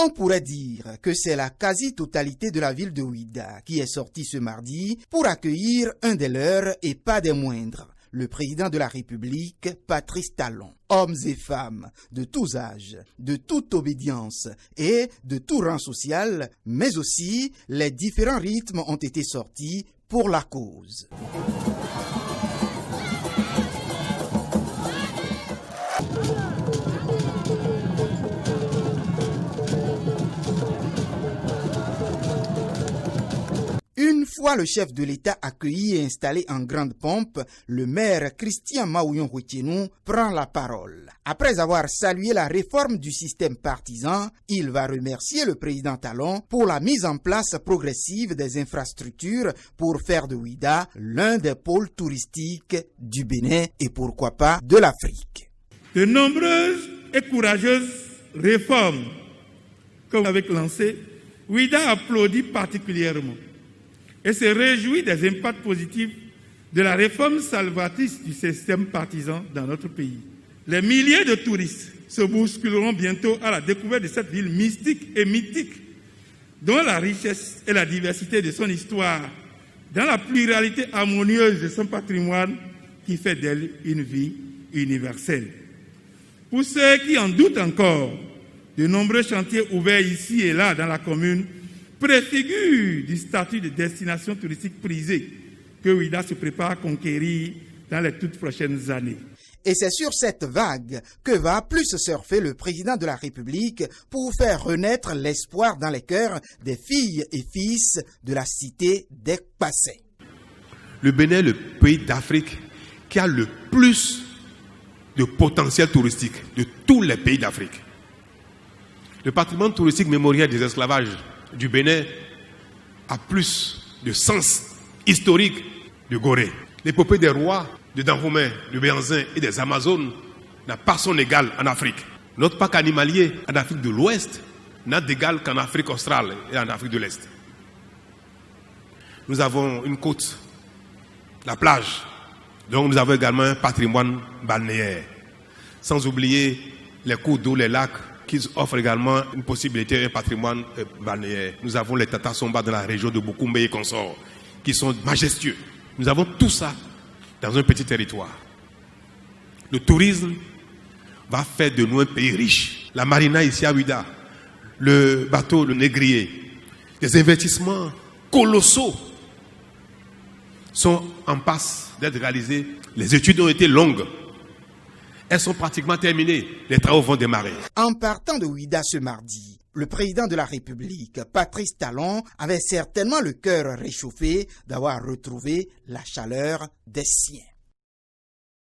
On pourrait dire que c'est la quasi-totalité de la ville de Ouidah qui est sortie ce mardi pour accueillir un des leurs et pas des moindres, le président de la République, Patrice Talon. Hommes et femmes de tous âges, de toute obédience et de tout rang social, mais aussi les différents rythmes ont été sortis pour la cause. Une fois le chef de l'État accueilli et installé en grande pompe, le maire Christian Maouyon-Huetchenou prend la parole. Après avoir salué la réforme du système partisan, il va remercier le président Talon pour la mise en place progressive des infrastructures pour faire de Ouidah l'un des pôles touristiques du Bénin et pourquoi pas de l'Afrique. De nombreuses et courageuses réformes que vous avez lancées, Ouidah applaudit particulièrement et se réjouit des impacts positifs de la réforme salvatrice du système partisan dans notre pays. Les milliers de touristes se bousculeront bientôt à la découverte de cette ville mystique et mythique, dont la richesse et la diversité de son histoire, dans la pluralité harmonieuse de son patrimoine, qui fait d'elle une vie universelle. Pour ceux qui en doutent encore, de nombreux chantiers ouverts ici et là dans la commune préfigure du statut de destination touristique prisée que Ouidah se prépare à conquérir dans les toutes prochaines années. Et c'est sur cette vague que va plus surfer le président de la République pour faire renaître l'espoir dans les cœurs des filles et fils de la cité des Passés. Le Bénin est le pays d'Afrique qui a le plus de potentiel touristique de tous les pays d'Afrique. Le patrimoine touristique mémoriel des esclavages du Bénin a plus de sens historique de Gorée. L'épopée des rois de Dahomey, de Béhanzin et des Amazones n'a pas son égal en Afrique. Notre parc animalier en Afrique de l'Ouest n'a d'égal qu'en Afrique australe et en Afrique de l'Est. Nous avons une côte, la plage, donc nous avons également un patrimoine balnéaire. Sans oublier les cours d'eau, les lacs, qui offrent également une possibilité, un patrimoine balnéaire. Nous avons les Tata Somba dans la région de Bokoumbe et consorts, qui sont majestueux. Nous avons tout ça dans un petit territoire. Le tourisme va faire de nous un pays riche. La marina ici à Ouidah, le bateau, le négrier, des investissements colossaux sont en passe d'être réalisés. Les études ont été longues. Elles sont pratiquement terminées. Les travaux vont démarrer. En partant de Ouidah ce mardi, le président de la République, Patrice Talon, avait certainement le cœur réchauffé d'avoir retrouvé la chaleur des siens.